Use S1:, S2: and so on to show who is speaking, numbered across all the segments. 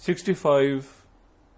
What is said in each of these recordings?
S1: 65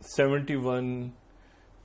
S1: 71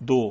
S1: 2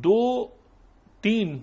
S1: 2-3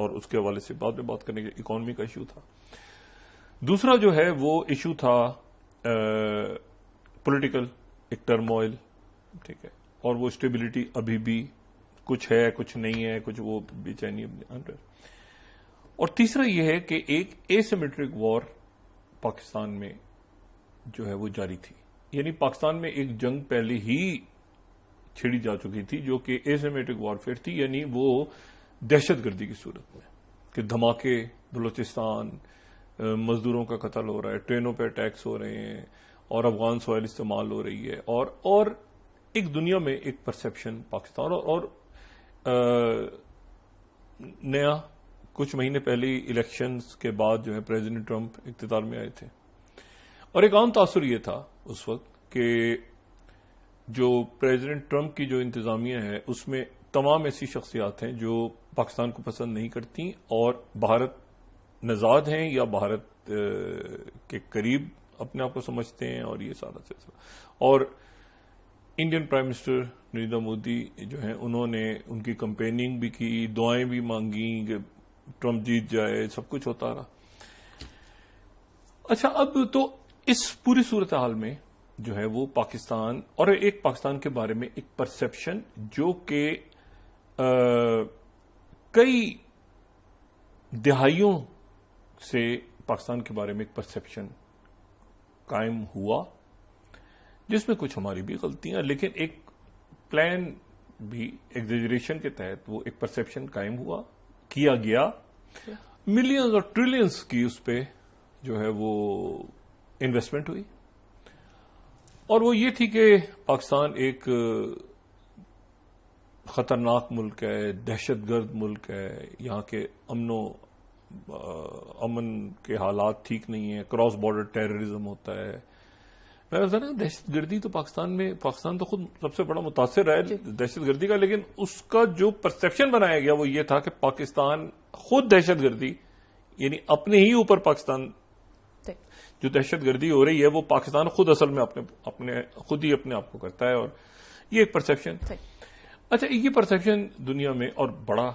S1: اور اس کے حوالے سے بعد میں بات کرنے کے اکانومی کا ایشو تھا. دوسرا جو ہے وہ ایشو تھا پولیٹیکل ایک ٹرموائل, ٹھیک ہے, اور وہ اسٹیبلٹی ابھی بھی کچھ ہے کچھ نہیں ہے, کچھ وہ بے چینی. اور تیسرا یہ ہے کہ ایک ایسیمیٹرک وار پاکستان میں جو ہے وہ جاری تھی. یعنی پاکستان میں ایک جنگ پہلے ہی چھڑی جا چکی تھی جو کہ ایسیمیٹرک وارفیئر تھی, یعنی وہ دہشت گردی کی صورت میں کہ دھماکے, بلوچستان, مزدوروں کا قتل ہو رہا ہے, ٹرینوں پہ اٹیکس ہو رہے ہیں, اور افغان سوائل استعمال ہو رہی ہے, اور ایک دنیا میں ایک پرسپشن پاکستان اور نیا کچھ مہینے پہلے الیکشنز کے بعد جو ہے پریزیڈنٹ ٹرمپ اقتدار میں آئے تھے, اور ایک عام تاثر یہ تھا اس وقت کہ جو پریزیڈنٹ ٹرمپ کی جو انتظامیہ ہے اس میں تمام ایسی شخصیات ہیں جو پاکستان کو پسند نہیں کرتی اور بھارت نژاد ہیں یا بھارت کے قریب اپنے آپ کو سمجھتے ہیں, اور یہ سارا سلسلہ. اور Indian prime minister Narendra Modi جو ہیں انہوں نے ان کی کمپیننگ بھی کی, دعائیں بھی مانگی کہ ٹرمپ جیت جائے, سب کچھ ہوتا رہا. اچھا, اب تو اس پوری صورتحال میں جو ہے وہ پاکستان اور ایک پاکستان کے بارے میں ایک پرسپشن جو کہ کئی دہائیوں سے پاکستان کے بارے میں ایک پرسپشن قائم ہوا, جس میں کچھ ہماری بھی غلطیاں, لیکن ایک پلان بھی ایگزیجریشن کے تحت وہ ایک پرسپشن قائم ہوا, کیا گیا, ملینز اور ٹریلینز کی اس پہ جو ہے وہ انویسٹمنٹ ہوئی, اور وہ یہ تھی کہ پاکستان ایک خطرناک ملک ہے, دہشت گرد ملک ہے, یہاں کے امن کے حالات ٹھیک نہیں ہیں, کراس بارڈر ٹیررزم ہوتا ہے. میں بتا رہا دہشت گردی تو پاکستان تو خود سب سے بڑا متاثر ہے دہشت گردی کا, لیکن اس کا جو پرسپشن بنایا گیا وہ یہ تھا کہ پاکستان خود دہشت گردی, یعنی اپنے ہی اوپر پاکستان جو دہشت گردی ہو رہی ہے وہ پاکستان خود اصل میں خود ہی اپنے آپ کو کرتا ہے, اور یہ ایک پرسپشن. اچھا, یہ پرسپشن دنیا میں اور بڑا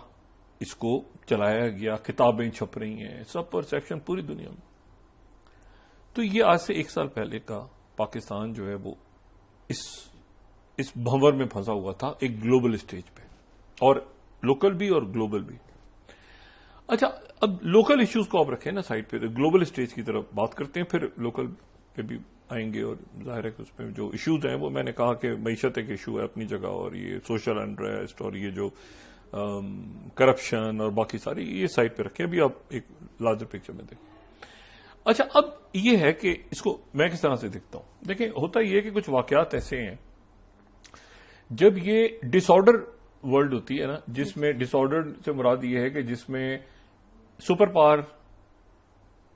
S1: اس کو چلایا گیا, کتابیں چھپ رہی ہیں, سب پرسپشن پوری دنیا میں. تو یہ آج سے 1 سال پہلے کا پاکستان جو ہے وہ اس بھنور میں پھنسا ہوا تھا ایک گلوبل اسٹیج پہ, اور لوکل بھی اور گلوبل بھی. اچھا, اب لوکل ایشوز کو آپ رکھیں نا سائڈ پہ, تو گلوبل اسٹیج کی طرف بات کرتے ہیں, پھر لوکل پہ بھی آئیں گے. اور ظاہر ہے کہ اس میں جو ایشوز ہیں وہ میں نے کہا کہ معیشت ایک ایشو ہے اپنی جگہ, اور یہ سوشل انٹرسٹ اور یہ جو کرپشن اور باقی ساری یہ سائڈ پہ رکھیں, ابھی آپ ایک لارجر پکچر میں دیکھیں. اچھا, اب یہ ہے کہ اس کو میں کس طرح سے دیکھتا ہوں. دیکھیں, ہوتا یہ ہے کہ کچھ واقعات ایسے ہیں جب یہ ڈس آرڈر ورلڈ ہوتی ہے نا, جس میں ڈس آرڈر سے مراد یہ ہے کہ جس میں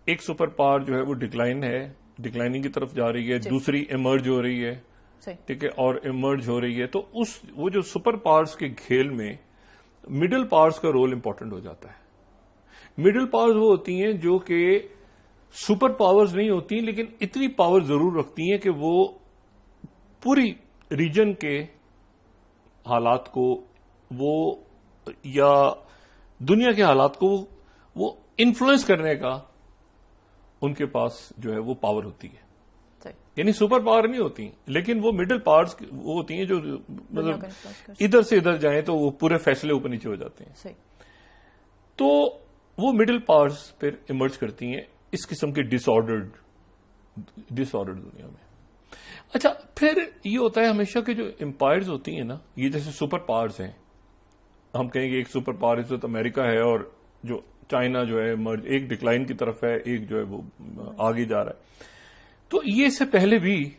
S1: ایک سپر پاور جو ہے وہ ڈکلائننگ کی طرف جا رہی ہے, دوسری ایمرج ہو رہی ہے, ٹھیک ہے, اور ایمرج ہو رہی ہے. تو وہ جو سپر پاورز کے کھیل میں مڈل پاورز کا رول امپورٹنٹ ہو جاتا ہے. مڈل پاورز وہ ہوتی ہیں جو کہ سپر پاورز نہیں ہوتی, لیکن اتنی پاور ضرور رکھتی ہیں کہ وہ پوری ریجن کے حالات کو یا دنیا کے حالات کو وہ انفلوئنس کرنے کا ان کے پاس جو ہے وہ پاور ہوتی ہے. یعنی سپر پاور نہیں ہوتی, لیکن وہ مڈل پاورز وہ ہوتی ہیں جو مطلب ادھر سے ادھر جائیں تو وہ پورے فیصلے اوپر نیچے ہو جاتے ہیں. تو وہ مڈل پاورز پھر ایمرج کرتی ہیں اس قسم کے ڈس آرڈرڈ دنیا میں. اچھا, پھر یہ ہوتا ہے ہمیشہ کہ جو امپائرز ہوتی ہیں نا, یہ جیسے سپر پاورز ہیں, ہم کہیں گے ایک سپر پاور اس وقت امریکہ ہے, اور جو چائنا جو ہے ایک ڈکلائن کی طرف ہے, ایک جو ہے وہ آگے جا رہا ہے. تو یہ اس سے پہلے بھی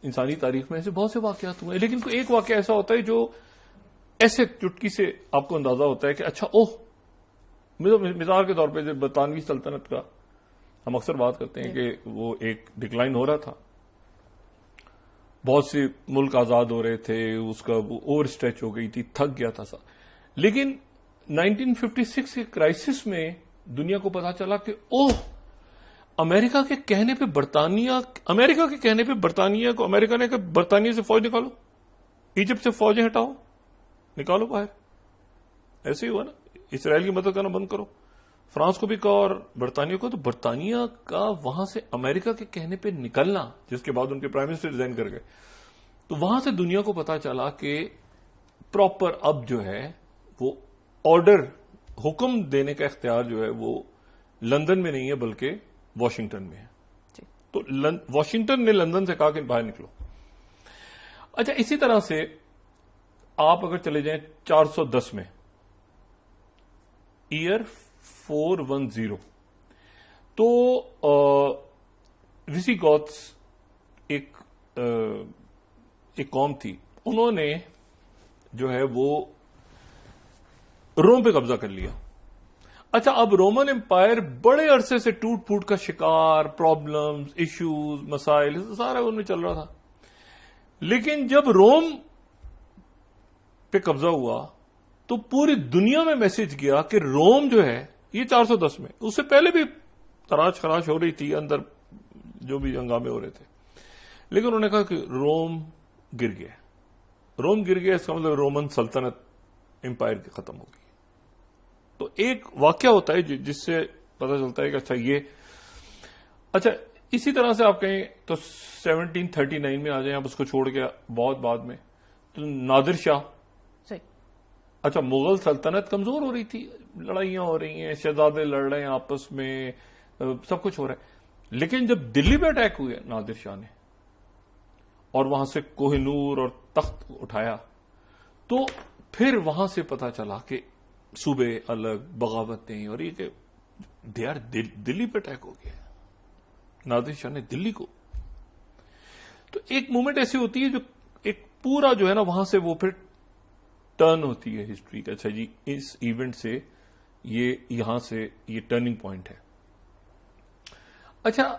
S1: انسانی تاریخ میں ایسے بہت سے واقعات ہوئے ہیں, لیکن کوئی ایک واقعہ ایسا ہوتا ہے جو ایسے چٹکی سے آپ کو اندازہ ہوتا ہے کہ اچھا مثال کے طور پہ برطانوی سلطنت کا ہم اکثر بات کرتے ہیں کہ وہ ایک ڈکلائن ہو رہا تھا, بہت سے ملک آزاد ہو رہے تھے, اس کا وہ اوور اسٹریچ ہو گئی تھی, تھک گیا تھا سا. لیکن 1956 کے کرائسس میں دنیا کو پتا چلا کہ امریکہ کے کہنے پہ برطانیہ کو امریکہ نے کہا برطانیہ سے فوج نکالو, ایجپٹ سے فوجیں ہٹاؤ, نکالو باہر. ایسے ہی ہوا نا, اسرائیل کی مدد کرنا بند کرو. فرانس کو بھی کہا اور برطانیہ کو. تو برطانیہ کا وہاں سے امریکہ کے کہنے پہ نکلنا، جس کے بعد ان کے پرائم منسٹر ریزائن کر گئے، تو وہاں سے دنیا کو پتا چلا کہ پراپر اب جو ہے وہ آرڈر، حکم دینے کا اختیار جو ہے وہ لندن میں نہیں ہے بلکہ واشنگٹن میں ہے. تو واشنگٹن نے لندن سے کہا کہ باہر نکلو. اچھا، اسی طرح سے آپ اگر چلے جائیں 410 میں، ایئر 410، تو ویسی گوتس ایک قوم تھی، انہوں نے جو ہے وہ روم پہ قبضہ کر لیا. اچھا، اب رومن امپائر بڑے عرصے سے ٹوٹ پھوٹ کا شکار، پرابلمز، ایشوز، مسائل سارا ان میں چل رہا تھا. لیکن جب روم پہ قبضہ ہوا تو پوری دنیا میں میسج گیا کہ روم جو ہے، یہ 410 میں، اس سے پہلے بھی تراش خراش ہو رہی تھی، اندر جو بھی ہنگامے ہو رہے تھے، لیکن انہوں نے کہا کہ روم گر گیا. روم گر گیا، اس کا مطلب رومن سلطنت امپائر کی ختم ہو گئی. تو ایک واقعہ ہوتا ہے جس سے پتہ چلتا ہے کہ اچھا اسی طرح سے آپ کہیں تو 1739 میں آ جائیں، آپ اس کو چھوڑ کے بہت بعد میں، تو نادر شاہ. اچھا، مغل سلطنت کمزور ہو رہی تھی، لڑائیاں ہو رہی ہیں، شہزادے لڑ رہے ہیں آپس میں، سب کچھ ہو رہا ہے. لیکن جب دلی پہ اٹیک ہوئے نادر شاہ نے اور وہاں سے کوہ نور اور تخت اٹھایا، تو پھر وہاں سے پتا چلا کہ صوبے الگ، بغاوتیں، اور یہ کہ دلی پہ اٹیک ہو گیا نادر شاہ نے دلی کو. تو ایک مومنٹ ایسی ہوتی ہے جو ایک پورا جو ہے نا وہاں سے وہ پھر ٹرن ہوتی ہے ہسٹری کا. اچھا جی، اس ایونٹ سے یہاں سے یہ ٹرننگ پوائنٹ ہے. اچھا،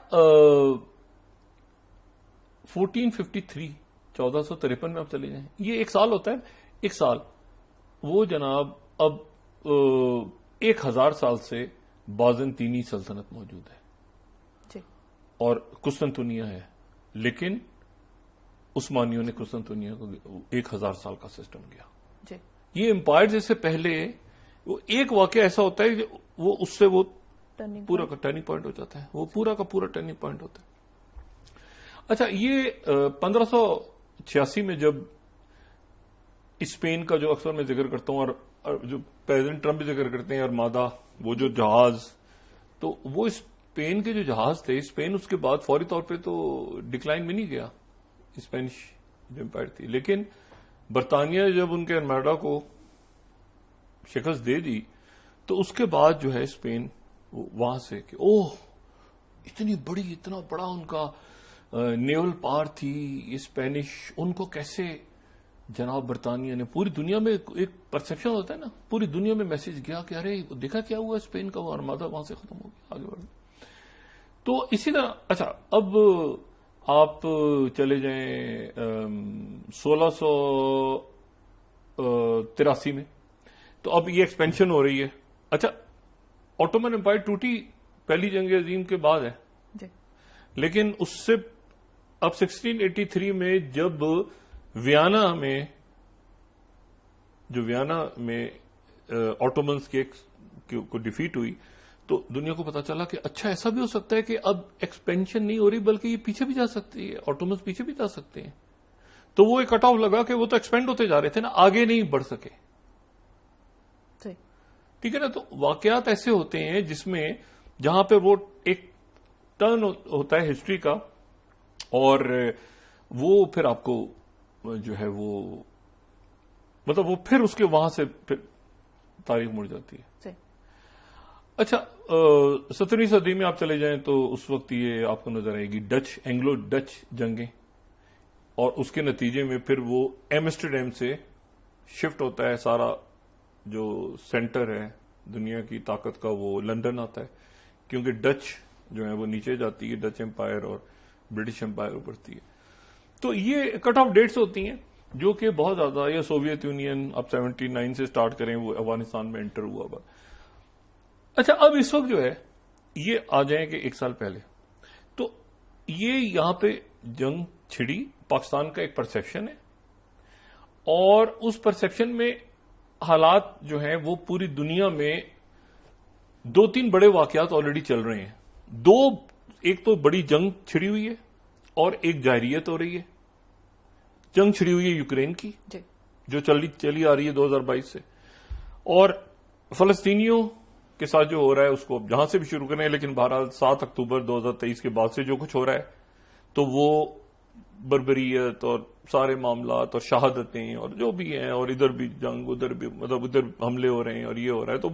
S1: 1453 1453 میں آپ چلے جائیں، یہ ایک سال ہوتا ہے. ایک سال وہ جناب اب 1000 سال سے بازنطینی سلطنت موجود ہے اور قسطنطنیہ ہے، لیکن عثمانیوں نے قسطنطنیہ کو 1000 سال کا سسٹم کیا. یہ امپائر سے پہلے وہ ایک واقعہ ایسا ہوتا ہے وہ اس سے وہ پورا کا ٹرننگ پوائنٹ ہو جاتا ہے، وہ پورا کا پورا ٹرننگ پوائنٹ ہوتا ہے. اچھا، یہ 1586 میں جب اسپین کا جو اکثر میں ذکر کرتا ہوں اور جو پریزیڈنٹ ٹرمپ بھی ذکر کرتے ہیں، ارمادا، وہ جو جہاز، تو وہ اسپین کے جو جہاز تھے، اسپین اس کے بعد فوری طور پہ تو ڈکلائن میں نہیں گیا، اسپینش جو امپائر تھی. لیکن برطانیہ جب ان کے ارماڈا کو شکست دے دی تو اس کے بعد جو ہے اسپین وہاں سے کہ اتنا بڑا ان کا نیول پار تھی اسپینش، ان کو کیسے جناب برطانیہ نے پوری دنیا میں ایک پرسپشن ہوتا ہے نا، پوری دنیا میں میسج گیا کہ ارے دیکھا کیا ہوا اسپین کا وہ ارمادا وہاں سے ختم ہو گیا، آگے بڑھ. تو اسی طرح اچھا اب آپ چلے جائیں 1683 میں، تو اب یہ ایکسپینشن ہو رہی ہے. اچھا، آٹومن امپائر ٹوٹی پہلی جنگ عظیم کے بعد ہے، لیکن اس سے اب 1683 میں جب ویانا میں آٹومنز کو ڈیفیٹ ہوئی، تو دنیا کو پتا چلا کہ اچھا ایسا بھی ہو سکتا ہے کہ اب ایکسپینشن نہیں ہو رہی بلکہ یہ پیچھے بھی جا سکتی ہے، آٹومنز پیچھے بھی جا سکتے ہیں. تو وہ ایک کٹ آف لگا کہ وہ تو ایکسپینڈ ہوتے جا رہے تھے نا، آگے نہیں بڑھ سکے. ٹھیک ہے نا. تو واقعات ایسے ہوتے ہیں جس میں جہاں پہ وہ ایک ٹرن ہوتا ہے ہسٹری کا، اور وہ پھر آپ کو جو ہے وہ مطلب وہ پھر اس کے وہاں سے پھر تاریخ مڑ جاتی ہے. اچھا، 17ویں صدی میں آپ چلے جائیں تو اس وقت یہ آپ کو نظر آئے گی اینگلو ڈچ جنگیں، اور اس کے نتیجے میں پھر وہ ایمسٹرڈیم سے شفٹ ہوتا ہے سارا جو سینٹر ہے دنیا کی طاقت کا، وہ لندن آتا ہے، کیونکہ ڈچ جو ہے وہ نیچے جاتی ہے، ڈچ امپائر، اور برٹش امپائر ابھرتی ہے. تو یہ کٹ آف ڈیٹس ہوتی ہیں جو کہ بہت زیادہ، یا سوویت یونین اب 79 سے سٹارٹ کریں، وہ افغانستان میں انٹر ہوا. اچھا، اب اس وقت جو ہے یہ آ جائیں کہ ایک سال پہلے، تو یہ یہاں پہ جنگ چھڑی، پاکستان کا ایک پرسپشن ہے، اور اس پرسپشن میں حالات جو ہیں وہ پوری دنیا میں 2-3 بڑے واقعات آلریڈی چل رہے ہیں. ایک تو بڑی جنگ چھڑی ہوئی ہے اور ایک جارحیت ہو رہی ہے. جنگ چھڑی ہوئی ہے یوکرین کی جو چلی آ رہی ہے 2022 سے, اور فلسطینیوں کے ساتھ جو ہو رہا ہے اس کو جہاں سے بھی شروع کریں, لیکن بہرحال 7 اکتوبر 2023 کے بعد سے جو کچھ ہو رہا ہے تو وہ بربریت اور سارے معاملات اور شہادتیں اور جو بھی ہیں, اور ادھر بھی جنگ ادھر بھی, مطلب ادھر حملے ہو رہے ہیں اور یہ ہو رہا ہے, تو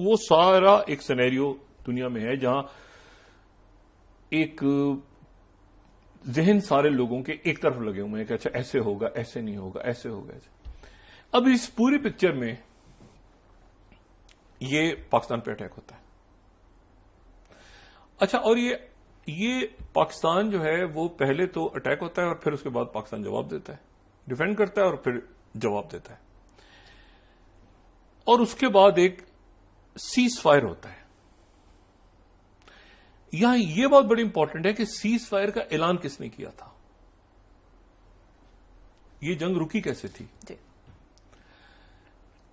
S1: وہ سارا ایک سینیریو دنیا میں ہے جہاں ایک ذہن سارے لوگوں کے ایک طرف لگے ہوئے ہیں کہ اچھا ایسے ہوگا, ایسے نہیں ہوگا, ایسے ہوگا, ایسے. اب اس پوری پکچر میں یہ پاکستان پہ اٹیک ہوتا ہے. اچھا, اور یہ پاکستان جو ہے وہ پہلے تو اٹیک ہوتا ہے اور پھر اس کے بعد پاکستان جواب دیتا ہے, ڈیفینڈ کرتا ہے اور پھر جواب دیتا ہے, اور اس کے بعد ایک سیز فائر ہوتا ہے. یہاں یہ بات بڑی امپورٹنٹ ہے کہ سیز فائر کا اعلان کس نے کیا تھا, یہ جنگ رکی کیسے تھی؟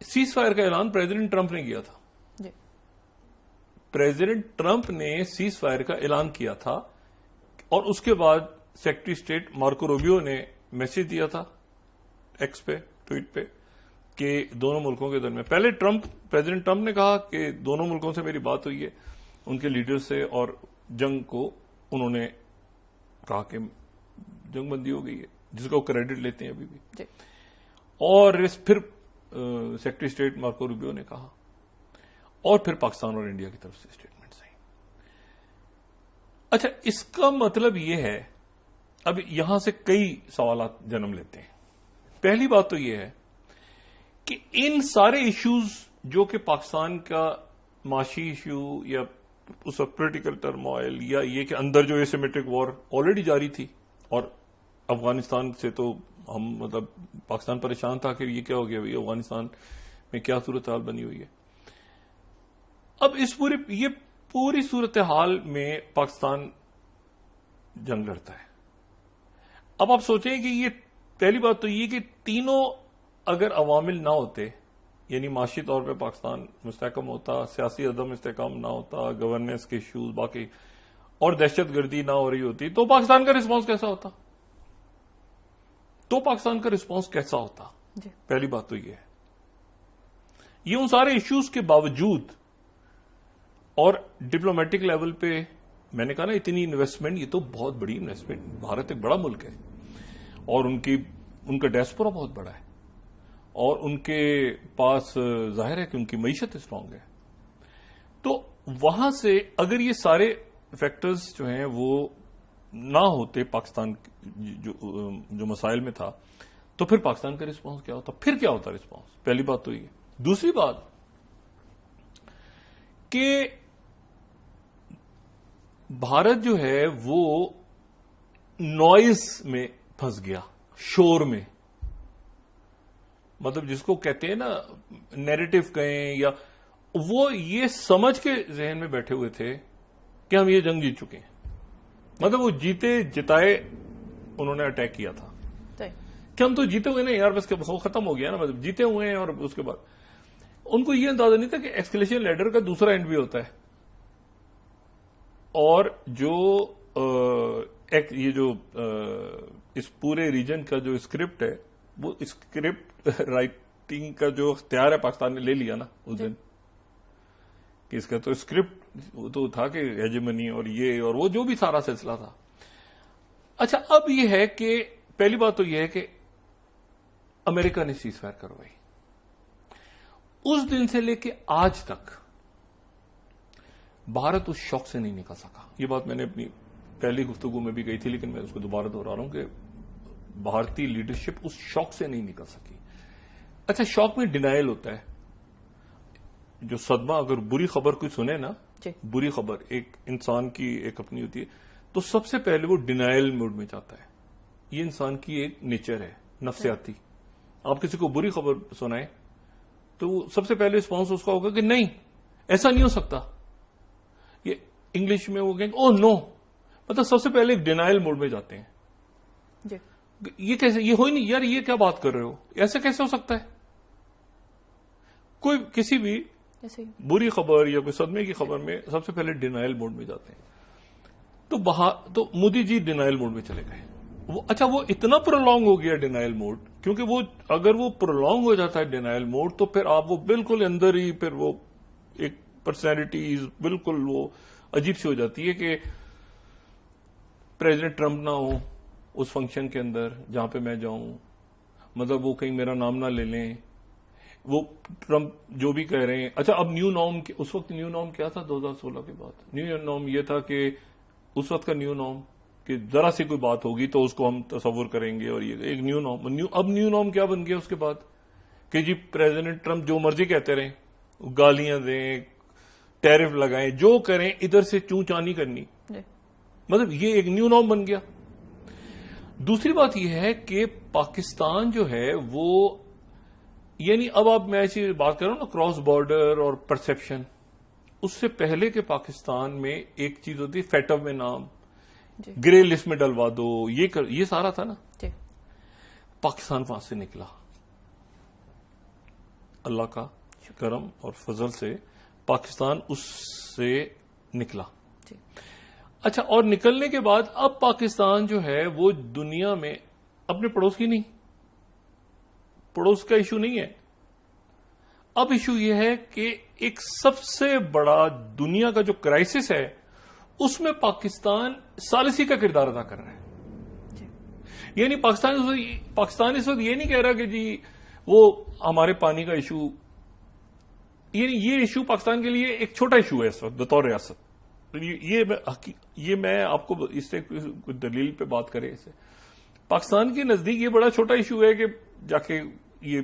S1: سیز فائر کا اعلان پریزیڈنٹ ٹرمپ نے کیا تھا. پریزیڈنٹ ٹرمپ نے سیز فائر کا اعلان کیا تھا, اور اس کے بعد سیکرٹری اسٹیٹ مارکو روبیو نے میسج دیا تھا ایکس پہ, ٹویٹ پہ, کہ دونوں ملکوں کے درمیان, پہلے پریزیڈنٹ ٹرمپ نے کہا کہ دونوں ملکوں سے میری بات ہوئی ہے, ان کے لیڈر سے, اور جنگ کو انہوں نے کہا کہ جنگ بندی ہو گئی ہے, جس کا وہ کریڈٹ لیتے ہیں ابھی بھی. اور پھر سیکرٹری اسٹیٹ مارکو روبیو نے کہا, اور پھر پاکستان اور انڈیا کی طرف سے اسٹیٹمنٹس آئیں. اچھا, اس کا مطلب یہ ہے, اب یہاں سے کئی سوالات جنم لیتے ہیں. پہلی بات تو یہ ہے کہ ان سارے ایشوز جو کہ پاکستان کا معاشی ایشو یا اس وقت پولیٹیکل ٹرموائل, یا یہ کہ اندر جو ایسیمیٹرک وار آلریڈی جاری تھی, اور افغانستان سے تو ہم, مطلب پاکستان پریشان تھا کہ یہ کیا ہو گیا بھائی, افغانستان میں کیا صورتحال بنی ہوئی ہے. اب یہ پوری صورتحال میں پاکستان جنگ لڑتا ہے. اب آپ سوچیں کہ یہ پہلی بات تو یہ کہ تینوں اگر عوامل نہ ہوتے, یعنی معاشی طور پہ پاکستان مستحکم ہوتا, سیاسی عدم استحکام نہ ہوتا, گورننس کے ایشوز باقی, اور دہشت گردی نہ ہو رہی ہوتی, تو پاکستان کا رسپانس کیسا ہوتا؟ پہلی بات تو یہ ہے. یہ ان سارے ایشوز کے باوجود اور ڈپلومیٹک لیول پہ میں نے کہا نا, اتنی انویسٹمنٹ, یہ تو بہت بڑی انویسٹمنٹ. بھارت ایک بڑا ملک ہے اور ان کا ڈیاسپورا بہت بڑا ہے, اور ان کے پاس ظاہر ہے کہ ان کی معیشت اسٹرانگ ہے. تو وہاں سے اگر یہ سارے فیکٹرز جو ہیں وہ نہ ہوتے پاکستان جو مسائل میں تھا, تو پھر پاکستان کا رسپانس کیا ہوتا؟ پھر کیا ہوتا رسپانس؟ پہلی بات تو یہ. دوسری بات کہ بھارت جو ہے وہ نوائز میں پھنس گیا, شور میں, مطلب جس کو کہتے ہیں نا نیریٹو کہیں, یا وہ یہ سمجھ کے ذہن میں بیٹھے ہوئے تھے کہ ہم یہ جنگ جیت چکے ہیں. مطلب وہ جیتے جتائے انہوں نے اٹیک کیا تھا کہ ہم تو جیتے ہوئے نا یار, بس ختم ہو گیا نا, مطلب جیتے ہوئے ہیں. اور اس کے بعد ان کو یہ اندازہ نہیں تھا کہ ایکسکلیشن لیڈر کا دوسرا اینڈ بھی ہوتا ہے, اور یہ جو اس پورے ریجن کا جو اسکرپٹ ہے, وہ اسکرپٹ رائٹنگ کا جو اختیار ہے پاکستان نے لے لیا نا اس دن, کہ اس کا تو اسکرپٹ تو تھا کہ ہیجمنی اور یہ اور وہ جو بھی سارا سلسلہ تھا. اچھا, اب یہ ہے کہ پہلی بات تو یہ ہے کہ امریکہ نے سیز فائر کروائی. اس دن سے لے کے آج تک بھارت اس شوق سے نہیں نکل سکا. یہ بات میں نے اپنی پہلی گفتگو میں بھی کہی تھی, لیکن میں اس کو دوبارہ دہرا رہا ہوں کہ بھارتی لیڈرشپ اس شوق سے نہیں نکل سکی. اچھا, شوق میں ڈینائل ہوتا ہے, جو صدمہ, اگر بری خبر کوئی سنے نا, بری خبر ایک انسان کی ایک اپنی ہوتی ہے, تو سب سے پہلے وہ ڈینائل موڈ میں جاتا ہے. یہ انسان کی ایک نیچر ہے نفسیاتی. آپ کسی کو بری خبر سنائیں تو سب سے پہلے رسپانس اس کا ہوگا کہ نہیں, ایسا نہیں ہو سکتا. یہ انگلش میں وہ کہیں گے او نو, مطلب سب سے پہلے ایک ڈینائل موڈ میں جاتے ہیں. یہ کیسے, یہ ہوئی نہیں یار, یہ کیا بات کر رہے ہو, ایسے کیسے ہو سکتا ہے, کوئی کسی بھی بری خبر یا کوئی صدمے کی خبر میں سب سے پہلے ڈینائل موڈ میں جاتے ہیں. تو مودی جی ڈینائل موڈ میں چلے گئے. اچھا وہ اتنا پرولونگ ہو گیا ڈینائل موڈ, کیونکہ وہ اگر وہ پرولونگ ہو جاتا ہے ڈینائل موڈ تو پھر آپ وہ بالکل اندر ہی پھر وہ ایک پرسنالٹیز بالکل وہ عجیب سی ہو جاتی ہے کہ پریزیڈنٹ ٹرمپ نہ ہو اس فنکشن کے اندر جہاں پہ میں جاؤں, مطلب وہ کہیں میرا نام نہ لے لیں, وہ ٹرمپ جو بھی کہہ رہے ہیں. اچھا اب نیو نارم, اس وقت نیو نارم کیا تھا 2016 کے بعد؟ نیو نارم یہ تھا کہ اس وقت کا نیو نارم کہ ذرا سی کوئی بات ہوگی تو اس کو ہم تصور کریں گے, اور یہ ایک نیو نارم. اب نیو نارم کیا بن گیا اس کے بعد کہ جی پریزیڈنٹ ٹرمپ جو مرضی کہتے رہیں, گالیاں دیں, ٹیرف لگائیں, جو کریں, ادھر سے چوں چانی کرنی, مطلب یہ ایک نیو نارم بن گیا. دوسری بات یہ ہے کہ پاکستان جو ہے وہ یعنی اب آپ میں ایسی بات کر رہا ہوں نا کراس بارڈر اور پرسپشن, اس سے پہلے کے پاکستان میں ایک چیز ہوتی فیٹو میں نام, گرے لسٹ میں ڈلوا دو, یہ سارا تھا نا. پاکستان وہاں سے نکلا, اللہ کا کرم اور فضل سے پاکستان اس سے نکلا. اچھا, اور نکلنے کے بعد اب پاکستان جو ہے وہ دنیا میں اپنے پڑوس کی نہیں, پڑوس کا ایشو نہیں ہے. اب ایشو یہ ہے کہ ایک سب سے بڑا دنیا کا جو کرائسس ہے اس میں پاکستان ثالثی کا کردار ادا کر رہا ہے. یعنی پاکستان اس وقت یہ نہیں کہہ رہا کہ جی وہ ہمارے پانی کا ایشو, یعنی یہ ایشو پاکستان کے لیے ایک چھوٹا ایشو ہے اس وقت بطور ریاست. یہ میں آپ کو اس سے کوئی دلیل پہ بات کرے, اسے پاکستان کے نزدیک یہ بڑا چھوٹا ایشو ہے کہ جا کے یہ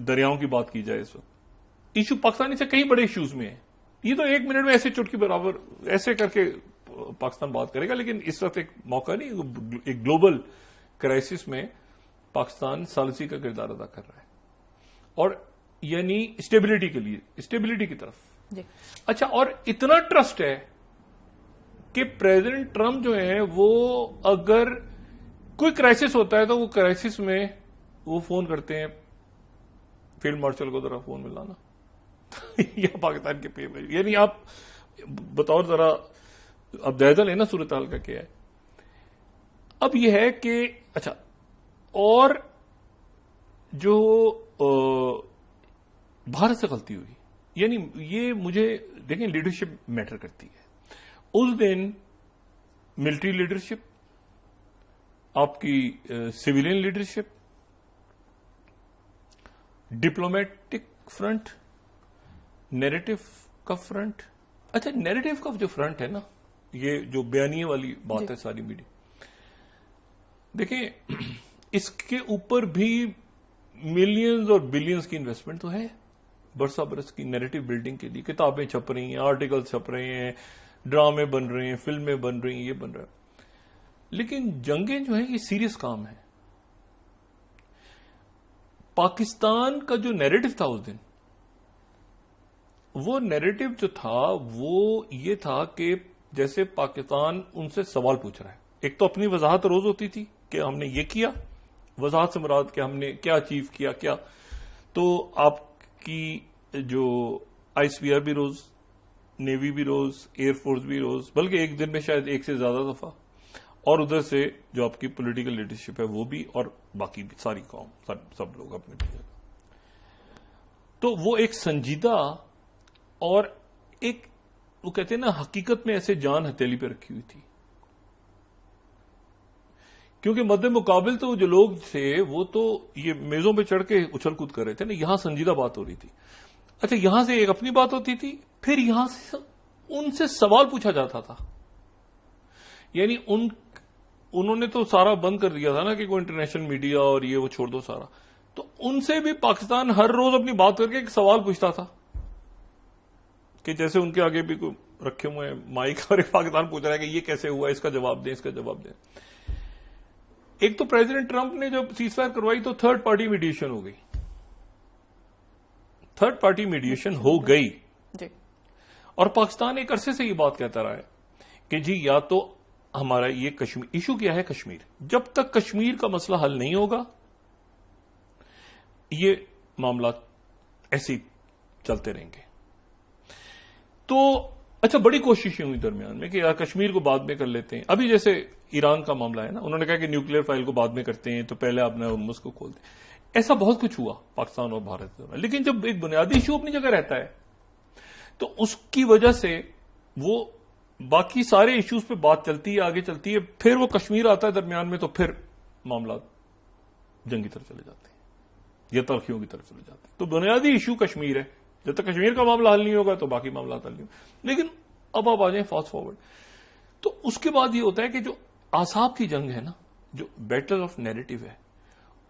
S1: دریاؤں کی بات کی جائے. اس وقت ایشو پاکستان سے کئی بڑے ایشوز میں ہے. یہ تو ایک منٹ میں ایسے چٹکی برابر ایسے کر کے پاکستان بات کرے گا, لیکن اس وقت ایک موقع نہیں, ایک گلوبل کرائسس میں پاکستان ثالثی کا کردار ادا کر رہا ہے, اور یعنی اسٹیبلٹی کے لیے, اسٹیبلٹی کی طرف. اچھا, اور اتنا ٹرسٹ ہے کہ پریزیڈنٹ ٹرمپ جو ہیں وہ اگر کوئی کرائسس ہوتا ہے تو وہ کرائسس میں وہ فون کرتے ہیں فیلڈ مارشل کو, ذرا فون ملانا یا پاکستان کے پی میں, یعنی آپ بطور ذرا اب جائزہ لینا صورتحال کا کیا ہے. اب یہ ہے کہ اچھا, اور جو بھارت سے غلطی ہوئی, یعنی یہ مجھے دیکھیں لیڈرشپ میٹر کرتی ہے. اس دن ملٹری لیڈرشپ, آپ کی civilian leadership, diplomatic front, narrative کا فرنٹ. اچھا, نیریٹو کا جو فرنٹ ہے نا, یہ جو بیانیے والی بات ہے ساری میڈیا, دیکھیں اس کے اوپر بھی ملینز اور بلینز کی انویسٹمنٹ تو ہے برسا برس کی نیریٹو بلڈنگ کے لیے. کتابیں چھپ رہی ہیں, آرٹیکل چھپ رہے ہیں, ڈرامے بن رہے ہیں, فلمیں بن رہی ہیں, یہ بن رہا ہے. لیکن جنگیں جو ہیں یہ سیریس کام ہے. پاکستان کا جو نیریٹو تھا اس دن, وہ نیریٹو جو تھا وہ یہ تھا کہ جیسے پاکستان ان سے سوال پوچھ رہا ہے. ایک تو اپنی وضاحت روز ہوتی تھی کہ ہم نے یہ کیا, وضاحت سے مراد کہ ہم نے کیا اچیو کیا, کیا تو آپ کی جو آئی ایس پی آر بھی روز, نیوی بھی روز, ایئر فورس بھی روز, بلکہ ایک دن میں شاید ایک سے زیادہ دفعہ, اور ادھر سے جو آپ کی پولیٹیکل لیڈرشپ ہے وہ بھی, اور باقی بھی ساری قوم, سب لوگ اپنے جگہ. تو وہ ایک سنجیدہ اور ایک وہ کہتے ہیں نا حقیقت میں ایسے جان ہتھیلی پہ رکھی ہوئی تھی, کیونکہ مد مقابل تو جو لوگ تھے وہ تو یہ میزوں پہ چڑھ کے اچھل کود کر رہے تھے نا, یہاں سنجیدہ بات ہو رہی تھی. اچھا, یہاں سے ایک اپنی بات ہوتی تھی, پھر یہاں سے ان سے سوال پوچھا جاتا تھا. یعنی انہوں نے تو سارا بند کر دیا تھا نا کہ کوئی انٹرنیشنل میڈیا اور یہ وہ چھوڑ دو سارا, تو ان سے بھی پاکستان ہر روز اپنی بات کر کے ایک سوال پوچھتا تھا کہ جیسے ان کے آگے بھی کوئی رکھے ہوئے ہیں مائک, اور ایک پاکستان پوچھ رہا ہے کہ یہ کیسے ہوا, اس کا جواب دیں, اس کا جواب دیں. ایک تو پریزیڈنٹ ٹرمپ نے جب سیز فائر کروائی تو تھرڈ پارٹی میڈیشن ہو گئی, تھرڈ پارٹی میڈیشن ہو گئی, اور پاکستان ایک عرصے سے یہ بات کہتا رہا ہے کہ جی یا تو ہمارا یہ کشمیر ایشو کیا ہے, کشمیر, جب تک کشمیر کا مسئلہ حل نہیں ہوگا یہ معاملات ایسی چلتے رہیں گے. تو اچھا بڑی کوششیں ہوئی درمیان میں کہ یار کشمیر کو بعد میں کر لیتے ہیں. ابھی جیسے ایران کا معاملہ ہے نا, انہوں نے کہا کہ نیوکلیر فائل کو بعد میں کرتے ہیں, تو پہلے آپ نے ہرمز کو کھول دیں. ایسا بہت کچھ ہوا پاکستان اور بھارت میں, لیکن جب ایک بنیادی ایشو اپنی جگہ رہتا ہے تو اس کی وجہ سے وہ باقی سارے ایشوز پہ بات چلتی ہے, آگے چلتی ہے, پھر وہ کشمیر آتا ہے درمیان میں تو پھر معاملات جنگی طرف چلے جاتے ہیں یا تلخیوں کی طرف چلے جاتے ہیں. تو بنیادی ایشو کشمیر ہے, جب تک کشمیر کا معاملہ حل نہیں ہوگا تو باقی معاملات حل نہیں ہوں. لیکن اب آپ آ جائیں فاسٹ فارورڈ, تو اس کے بعد یہ ہوتا ہے کہ جو اعصاب کی جنگ ہے نا, جو بیٹل آف نیریٹو ہے,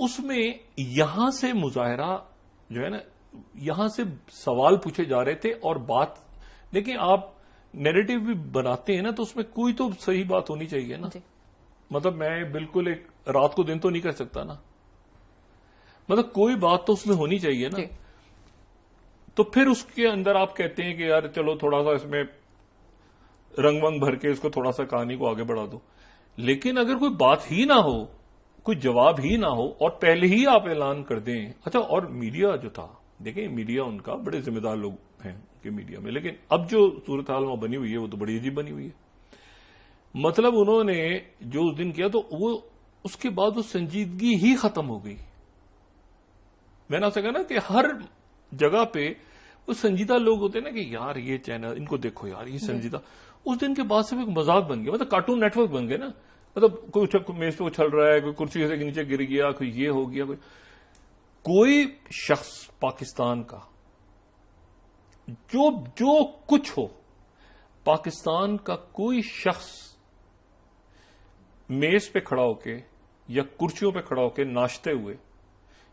S1: اس میں یہاں سے مظاہرہ جو ہے نا, یہاں سے سوال پوچھے جا رہے تھے اور بات, دیکھیں آپ نیریٹو بھی بناتے ہیں نا تو اس میں کوئی تو صحیح بات ہونی چاہیے نا. مطلب میں بالکل ایک رات کو دن تو نہیں کر سکتا نا, مطلب کوئی بات تو اس میں ہونی چاہیے نا. تو پھر اس کے اندر آپ کہتے ہیں کہ یار چلو تھوڑا سا اس میں رنگ ونگ بھر کے اس کو تھوڑا سا کہانی کو آگے بڑھا دو. لیکن اگر کوئی بات ہی نہ ہو, کوئی جواب ہی نہ ہو, اور پہلے ہی آپ اعلان کر دیں. اچھا, اور میڈیا جو تھا, دیکھیں میڈیا ان کا بڑے ذمہ دار لوگ ہیں کہ میڈیا میں, لیکن اب جو صورتحال وہاں بنی ہوئی ہے وہ تو بڑی عجیب بنی ہوئی ہے. مطلب انہوں نے جو اس دن کیا تو وہ اس کے بعد وہ سنجیدگی ہی ختم ہو گئی. میں نے آپ سے کہا نا کہ ہر جگہ پہ وہ سنجیدہ لوگ ہوتے ہیں نا کہ یار یہ چینل ان کو دیکھو یار یہ سنجیدہ. اس دن کے بعد سے ایک مذاق بن گیا, مطلب کارٹون نیٹ ورک بن گئے نا. مطلب کوئی میز پہ اچھل رہا ہے, کوئی کرسی سے نیچے گر گیا, کوئی یہ ہو گیا. کوئی شخص پاکستان کا جو کچھ ہو, پاکستان کا کوئی شخص میز پہ کھڑا ہو کے یا کرسیوں پہ کھڑا ہو کے ناشتے ہوئے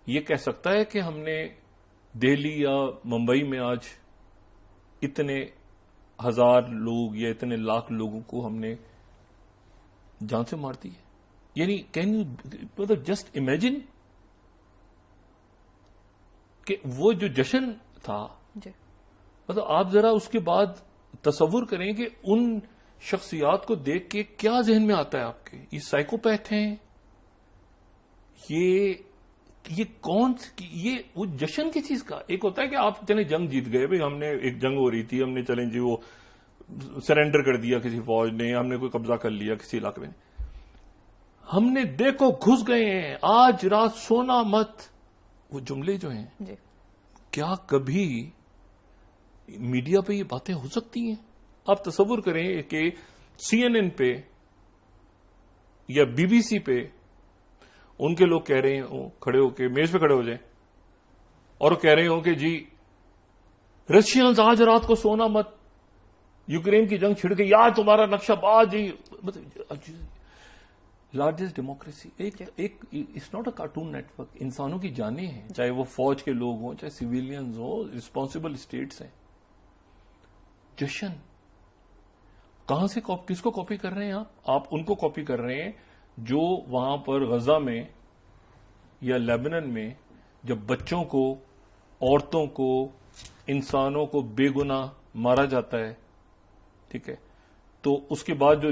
S1: یہ کہہ سکتا ہے کہ ہم نے دہلی یا ممبئی میں آج اتنے ہزار لوگ یا اتنے لاکھ لوگوں کو ہم نے جان سے مار دی ہے. یعنی کین یو مطلب جسٹ امیجن کہ وہ جو جشن تھا, مطلب آپ ذرا اس کے بعد تصور کریں کہ ان شخصیات کو دیکھ کے کیا ذہن میں آتا ہے آپ کے. یہ سائیکوپیتھ ہیں, یہ کون, یہ وہ جشن کی چیز کا. ایک ہوتا ہے کہ آپ چلیں جنگ جیت گئے, بھائی ہم نے ایک جنگ ہو رہی تھی, ہم نے چلیں جی وہ سرینڈر کر دیا کسی فوج نے, ہم نے کوئی قبضہ کر لیا کسی علاقے میں, ہم نے دیکھو گھس گئے ہیں, آج رات سونا مت. وہ جملے جو ہیں کیا کبھی میڈیا پہ یہ باتیں ہو سکتی ہیں؟ آپ تصور کریں کہ سی این این پہ یا بی بی سی پہ ان کے لوگ کہہ رہے ہوں, کھڑے ہو کے میز پہ کھڑے ہو جائیں اور کہہ رہے ہوں کہ جی رشینز آج رات کو سونا مت, یوکرین کی جنگ چھڑ گئی, آج تمہارا نقشہ باز جی. لارجسٹ ڈیموکریسی, ایک it's not a cartoon network. انسانوں کی جانیں ہیں, چاہے وہ فوج کے لوگ ہوں, چاہے سویلینز ہوں, رسپانسبل اسٹیٹس ہیں. جشن کہاں سے کس کو کاپی کر رہے ہیں آپ ان کو کاپی کر رہے ہیں جو وہاں پر غزہ میں یا لیبنن میں جب بچوں کو, عورتوں کو, انسانوں کو بے گناہ مارا جاتا ہے, ٹھیک ہے, تو اس کے بعد جو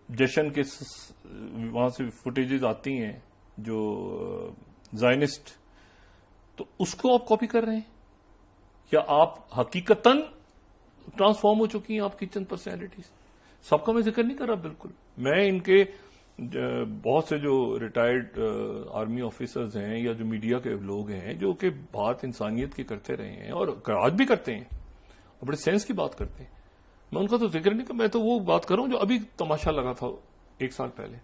S1: جشن کے وہاں سے فوٹیجز آتی ہیں جو زائنسٹ, تو اس کو آپ کاپی کر رہے ہیں یا آپ حقیقتاً ٹرانسفارم ہو چکی ہیں آپ کی چند پرسنالٹیز. سب کا میں ذکر نہیں کر رہا بالکل. میں ان کے بہت سے جو ریٹائرڈ آرمی آفیسرز ہیں یا جو میڈیا کے لوگ ہیں جو کہ بات انسانیت کی کرتے رہے ہیں اور آج بھی کرتے ہیں اور بڑے سینس کی بات کرتے ہیں, میں ان کا تو ذکر نہیں کروں. میں تو وہ بات کروں جو ابھی تماشا لگا تھا 1 سال پہلے.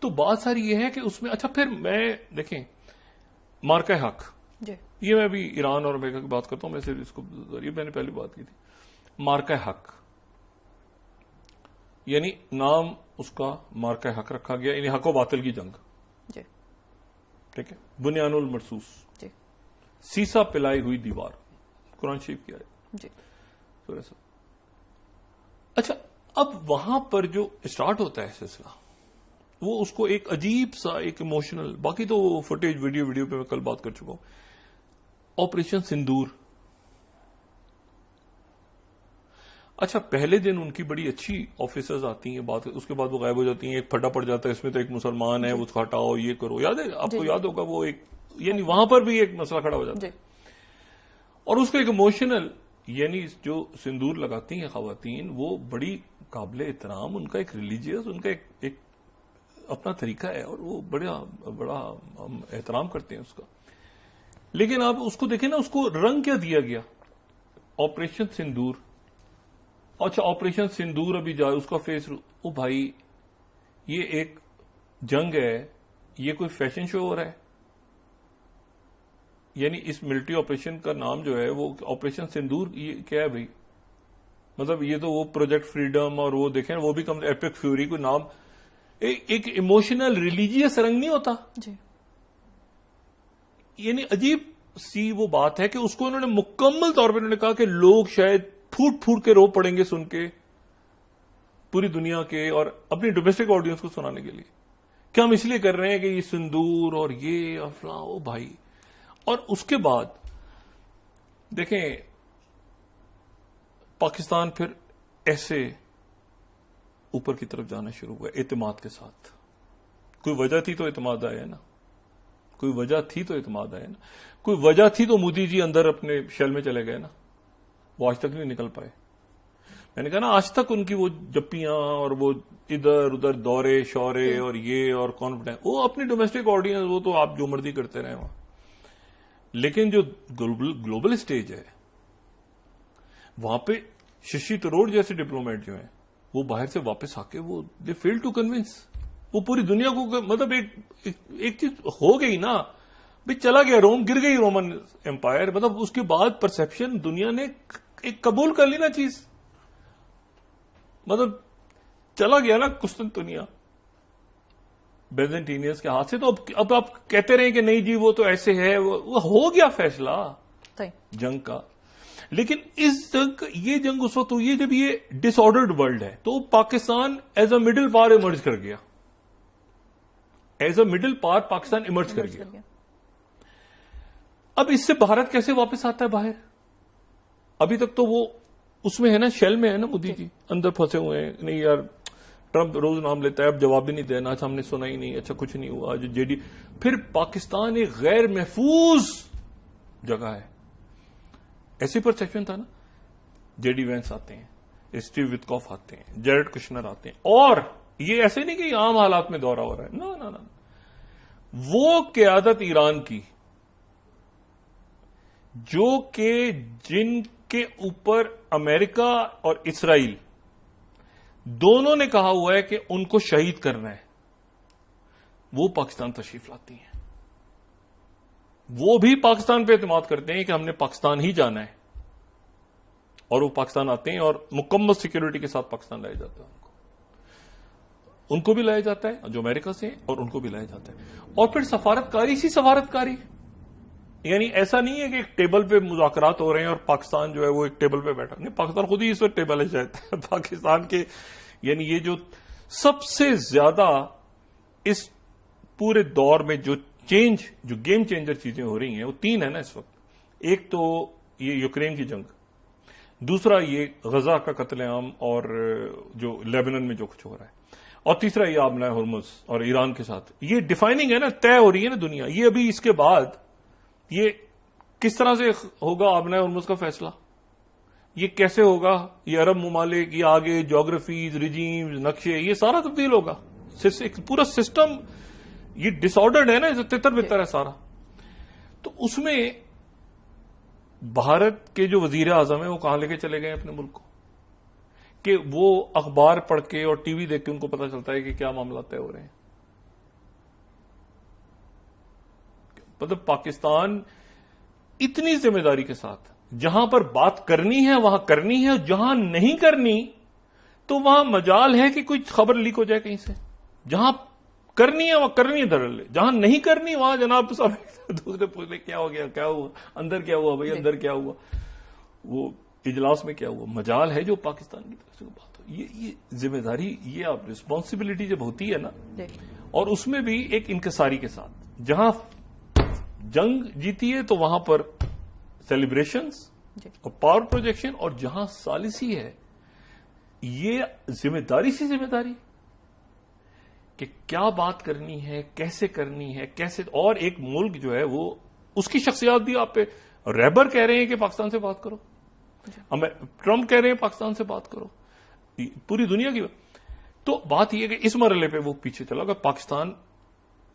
S1: تو بات ساری یہ ہے کہ اس میں اچھا پھر میں دیکھیں مارکہ حق, یہ میں ابھی ایران اور امریکہ کی بات کرتا ہوں, میں صرف اس کو ذریعے میں نے پہلی بات کی تھی. مارکہ حق یعنی نام اس کا مارکہ حق رکھا گیا, یعنی حق و باطل کی جنگ, ٹھیک ہے, بنیان المرصوص, سیسا پلائی ہوئی دیوار, قرآن شریف کی آیت. اچھا اب وہاں پر جو اسٹارٹ ہوتا ہے سلسلہ, وہ اس کو ایک عجیب سا ایک ایموشنل, باقی تو فوٹیج ویڈیو پہ میں کل بات کر چکا ہوں. آپریشن سندور, اچھا پہلے دن ان کی بڑی اچھی آفیسرز آتی ہیں, بات اس کے بعد وہ غائب ہو جاتی ہیں. ایک پھڈا پڑ جاتا ہے, اس میں تو ایک مسلمان ہے, اس کو ہٹاؤ, یہ کرو, یاد ہے آپ کو, یاد ہوگا وہ ایک, یعنی وہاں پر بھی ایک مسئلہ کھڑا ہو جاتا ہے. اور اس کا ایک ایموشنل، یعنی جو سندور لگاتی ہیں خواتین وہ بڑی قابل احترام، ان کا ایک ریلیجیس، ان کا ایک اپنا طریقہ ہے اور وہ بڑا ہم احترام کرتے ہیں اس کا. لیکن آپ اس کو دیکھیں نا، اس کو رنگ کیا دیا گیا؟ آپریشن سندور. اچھا آپریشن سندور ابھی جائے اس کا فیس، او بھائی یہ ایک جنگ ہے، یہ کوئی فیشن شو ہو رہا ہے؟ یعنی اس ملٹری آپریشن کا نام جو ہے وہ آپریشن سندور، یہ کیا ہے بھائی؟ مطلب یہ تو وہ پروجیکٹ فریڈم اور وہ دیکھیں وہ بھی کم ایپک فیوری کوئی نام، ایک ایموشنل ریلیجیس رنگ نہیں ہوتا
S2: جی.
S1: یعنی عجیب سی وہ بات ہے کہ اس کو انہوں نے مکمل طور پہ انہوں نے کہا کہ لوگ شاید پھوٹ پھوٹ کے رو پڑیں گے سن کے، پوری دنیا کے اور اپنی ڈومیسٹک آڈینس کو سنانے کے لیے کہ ہم اس لیے کر رہے ہیں کہ یہ سندور اور یہ اور فلاں. او بھائی، اور اس کے بعد دیکھیں پاکستان پھر ایسے اوپر کی طرف جانا شروع ہوا اعتماد کے ساتھ. کوئی وجہ تھی تو اعتماد آیا نا، کوئی وجہ تھی تو اعتماد آیا نا، کوئی وجہ تھی تو مودی جی اندر اپنے شیل میں چلے گئے نا، وہ آج تک نہیں نکل پائے. میں نے کہا نا آج تک ان کی وہ جپیاں اور وہ ادھر ادھر دورے شورے اور یہ اور کانفیڈنس، وہ اپنی ڈومیسٹک آڈینس وہ تو آپ جو مرضی کرتے رہے وہاں. لیکن جو گلوبل اسٹیج ہے وہاں پہ ششی تھرور جیسے ڈپلومیٹ جو ہیں وہ باہر سے واپس آ کے وہ دے فیل ٹو کنونس، وہ پوری دنیا کو مطلب ایک چیز ہو گئی نا بھی، چلا گیا روم، گر گئی رومن امپائر، مطلب اس کے بعد پرسپشن دنیا نے ایک قبول کر لی نا چیز، مطلب چلا گیا نا قسطنطنیہ بیزنٹینیئنس کے ہاتھ سے. تو اب آپ کہتے رہے کہ نہیں جی وہ تو ایسے ہے، وہ ہو گیا فیصلہ جنگ کا. لیکن اس جنگ، یہ جنگ اس وقت ہوئی ہے جب یہ ڈس آرڈرڈ ورلڈ ہے، تو Pakistan as a middle power emerge کر گیا، as a middle power Pakistan emerge کر گیا. اب اس سے بھارت کیسے واپس آتا ہے باہر؟ ابھی تک تو وہ اس میں ہے نا، شیل میں ہے نا، مودی جی اندر پھنسے ہوئے ہیں. نہیں یار ٹرمپ روز نام لیتا ہے، اب جواب بھی نہیں دینا، اچھا ہم نے سنا ہی نہیں، اچھا کچھ نہیں ہوا. جو جے ڈی، پھر پاکستان ایک غیر محفوظ جگہ ہے، ایسی پرسپشن تھا نا. جے ڈی وینس آتے ہیں، اسٹیو وٹکاف آتے ہیں، جیرڈ کشنر آتے ہیں، اور یہ ایسے نہیں کہ عام حالات میں دورہ ہو رہا ہے، نا نا نا، وہ قیادت ایران کی جو کہ جن کے اوپر امریکہ اور اسرائیل دونوں نے کہا ہوا ہے کہ ان کو شہید کرنا ہے، وہ پاکستان تشریف لاتی ہیں. وہ بھی پاکستان پہ اعتماد کرتے ہیں کہ ہم نے پاکستان ہی جانا ہے، اور وہ پاکستان آتے ہیں اور مکمل سیکیورٹی کے ساتھ پاکستان لایا جاتا ہے. ان کو بھی لایا جاتا ہے جو امریکہ سے، اور ان کو بھی لایا جاتا ہے. اور پھر سفارتکاری سی سفارتکاری، یعنی ایسا نہیں ہے کہ ایک ٹیبل پہ مذاکرات ہو رہے ہیں اور پاکستان جو ہے وہ ایک ٹیبل پہ بیٹھا نہیں، پاکستان خود ہی اس وقت ٹیبل ہے شاید پاکستان کے. یعنی یہ جو سب سے زیادہ اس پورے دور میں جو گیم چینجر چیزیں ہو رہی ہیں وہ تین ہیں نا اس وقت. ایک تو یہ یوکرین کی جنگ، دوسرا یہ غزہ کا قتل عام اور جو لیبنان میں جو کچھ ہو رہا ہے، اور تیسرا یہ آبنائے ہرمز اور ایران کے ساتھ. یہ ڈیفائننگ ہے نا، طے ہو رہی ہے نا دنیا. یہ ابھی اس کے بعد یہ کس طرح سے ہوگا آبنائے ہرمز کا فیصلہ، یہ کیسے ہوگا، یہ عرب ممالک، یہ آگے جیوگرافیز، ریجیمز، نقشے، یہ سارا تبدیل ہوگا. پورا سسٹم یہ ڈس آرڈرڈ ہے نا، تتر بتر ہے سارا. تو اس میں بھارت کے جو وزیر اعظم ہیں وہ کہاں لے کے چلے گئے اپنے ملک کو، کہ وہ اخبار پڑھ کے اور ٹی وی دیکھ کے ان کو پتا چلتا ہے کہ کیا معاملات طے ہو رہے ہیں. مطلب پاکستان اتنی ذمہ داری کے ساتھ جہاں پر بات کرنی ہے وہاں کرنی ہے، جہاں نہیں کرنی تو وہاں مجال ہے کہ کوئی خبر لیک ہو جائے کہیں سے. جہاں کرنی ہے وہاں کرنی ہے دھڑلے، جہاں نہیں کرنی وہاں جناب سب دوسرے پوچھ لے کیا ہو گیا، کیا ہوا اندر، کیا ہوا بھائی اندر، کیا ہوا وہ اجلاس میں، کیا ہوا. مجال ہے جو پاکستان کی طرف سے بات ہو. یہ ذمہ داری، یہ آپ رسپانسبلٹی جب ہوتی ہے نا، اور اس میں بھی ایک انکساری کے ساتھ، جہاں جنگ جیتی ہے تو وہاں پر سیلیبریشنز اور پاور پروجیکشن، اور جہاں ثالثی ہے یہ ذمہ داری سی ذمہ داری کہ کیا بات کرنی ہے، کیسے کرنی ہے، کیسے. اور ایک ملک جو ہے وہ اس کی شخصیات بھی آپ پہ ریبر کہہ رہے ہیں کہ پاکستان سے بات کرو, ٹرمپ کہہ رہے ہیں پاکستان سے بات کرو, پوری دنیا کی. تو بات یہ کہ اس مرحلے پہ وہ پیچھے چلا گا. پاکستان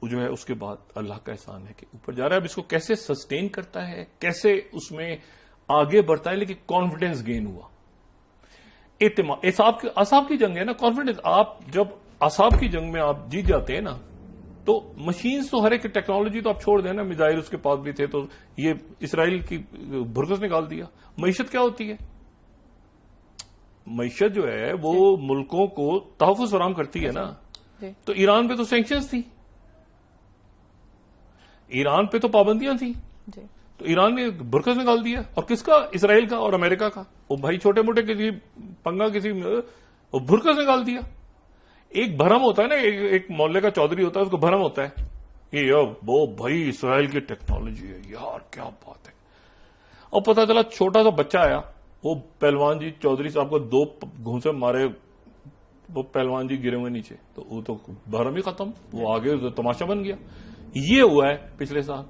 S1: جو ہے اس کے بعد اللہ کا احسان ہے کہ اوپر جا رہا ہے. اب اس کو کیسے سسٹین کرتا ہے, کیسے اس میں آگے بڑھتا ہے, لیکن کانفیڈنس گین ہوا. اعصاب کی جنگ ہے نا, کانفیڈنس. آپ جب اعصاب کی جنگ میں آپ جیت جاتے ہیں نا, تو مشینز تو ہر ایک ٹیکنالوجی تو آپ چھوڑ دیں نا, میزائل اس کے پاس بھی تھے, تو یہ اسرائیل کی بھرکس نکال دیا. معیشت کیا ہوتی ہے؟ معیشت جو ہے وہ ملکوں کو تحفظ فراہم کرتی ہے نا. تو ایران پہ تو سینکشنز تھی, ایران پہ تو پابندیاں تھیں, تو ایران نے برکس نکال دیا. اور کس کا؟ اسرائیل کا اور امریکہ کا. وہ بھائی چھوٹے موٹے کسی پنگا کسی برکس نکال دیا. ایک بھرم ہوتا ہے نا, ایک محلے کا چودھری ہوتا ہے, اس کو بھرم ہوتا ہے کہ وہ بھائی اسرائیل کی ٹیکنالوجی ہے یار, کیا بات ہے. اور پتا چلا چھوٹا سا بچہ آیا, وہ پہلوان جی چودھری صاحب کو 2 گھونسے مارے, وہ پہلوان جی گرے ہوئے نیچے, تو وہ تو بھرم ہی ختم, وہ آگے تماشا بن گیا. یہ ہوا ہے پچھلے سال.